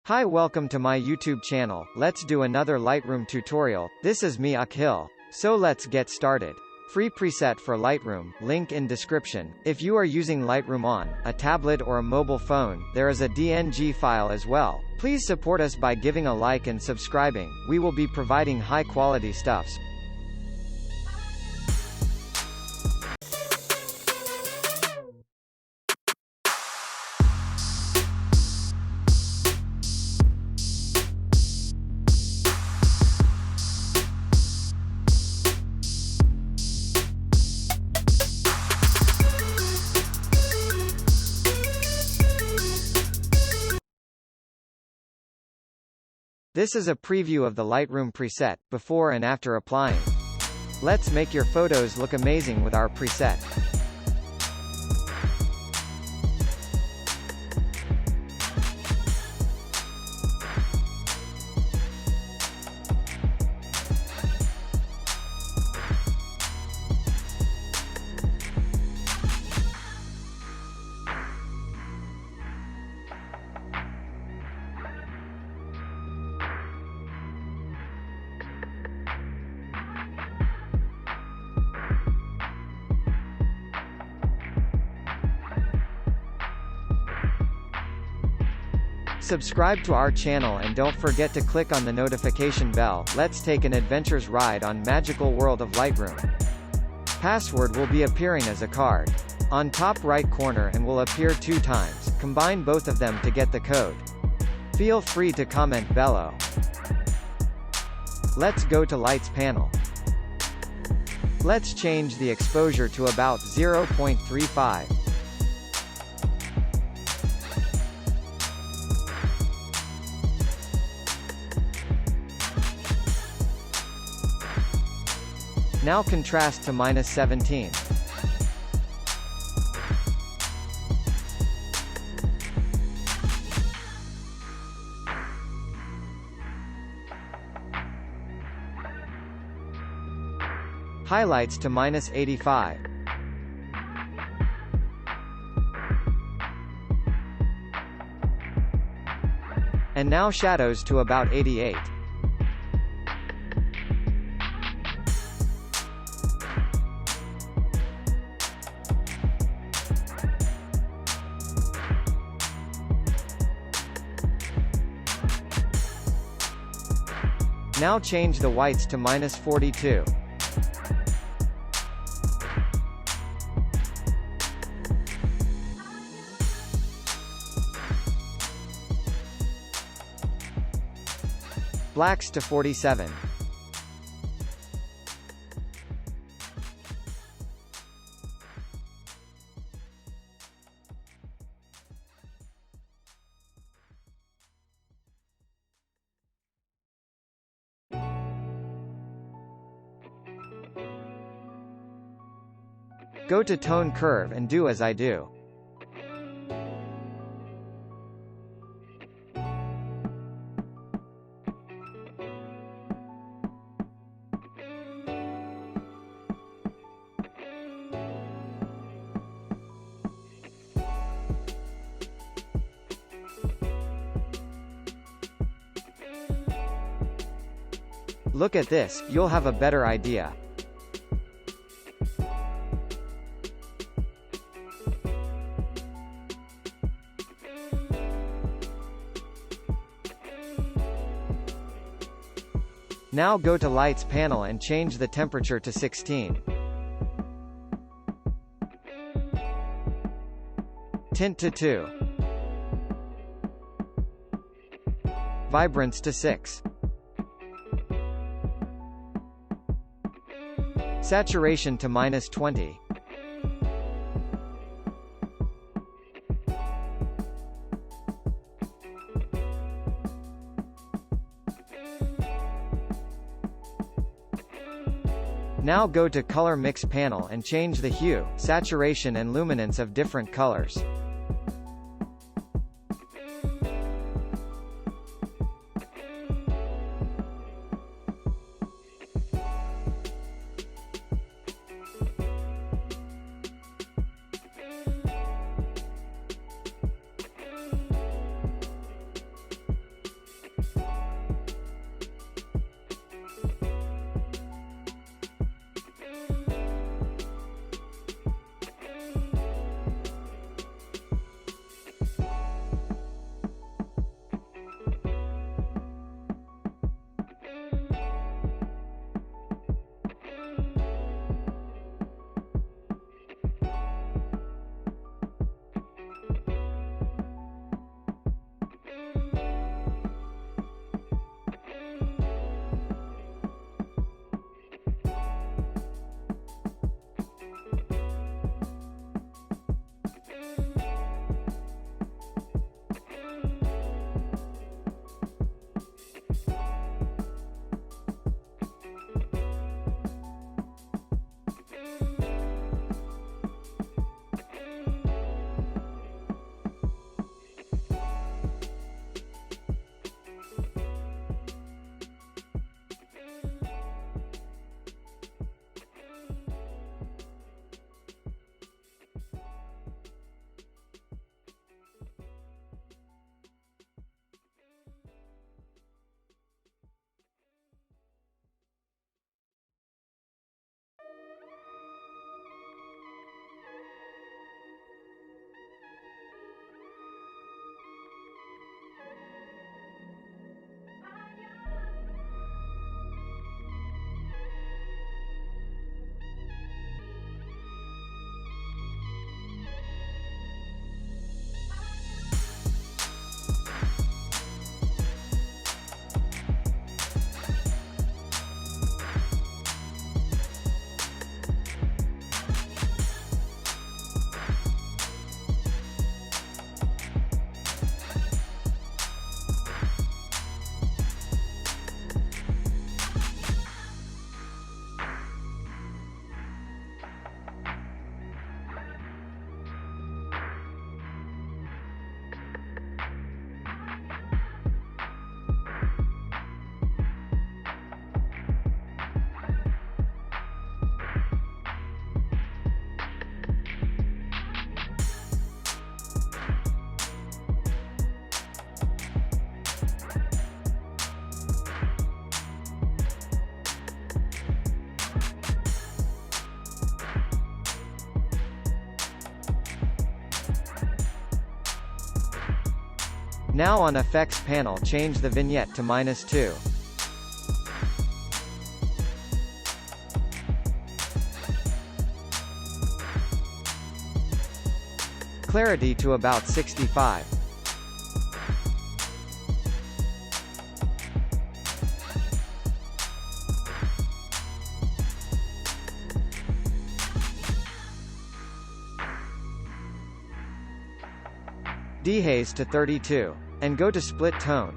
Hi, welcome to my YouTube channel. Let's do another Lightroom tutorial. This is me, Akhil. So let's get started. Free preset for Lightroom, link in description. If you are using Lightroom on a tablet or a mobile phone, there is a DNG file as well. Please support us by giving a like and subscribing. We will be providing high quality stuffs. This is a preview of the Lightroom preset, before and after applying. Let's make your photos look amazing with our preset. Subscribe to our channel and don't forget to click on the notification bell. Let's take an adventure's ride on magical world of Lightroom. Password will be appearing as a card on top right corner and will appear 2 times. Combine both of them to get the code. Feel free to comment below. Let's go to Lights panel. Let's change the exposure to about 0.35. Now contrast to -17. Highlights to -85. And now shadows to about 88. Now change the whites to -42. Blacks to 47. Go to Tone Curve and do as I do. Look at this, you'll have a better idea. Now go to Lights panel and change the temperature to 16. Tint to 2. Vibrance to 6. Saturation to -20. Now go to Color Mix panel and change the hue, saturation and luminance of different colors. Now on Effects panel change the vignette to -2. Clarity to about 65. Dehaze to 32. And go to split tone.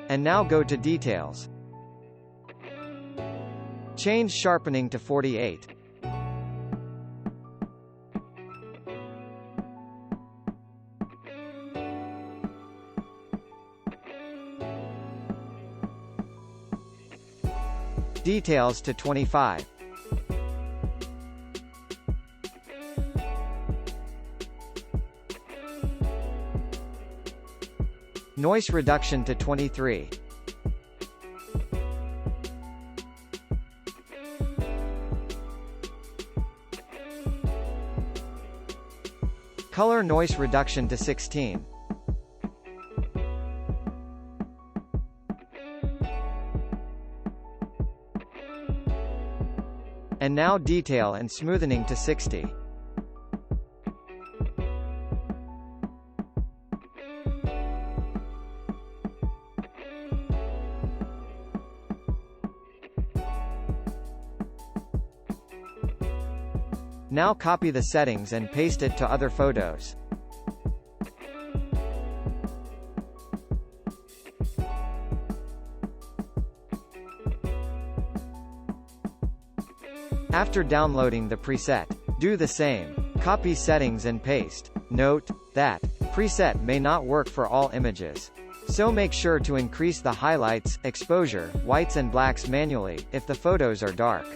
And now go to Details. Change sharpening to 48. Details to 25. Noise reduction to 23. Color noise reduction to 16. And now detail and smoothing to 60. Now copy the settings and paste it to other photos. After downloading the preset, do the same. Copy settings and paste. Note that preset may not work for all images. So make sure to increase the highlights, exposure, whites and blacks manually, if the photos are dark.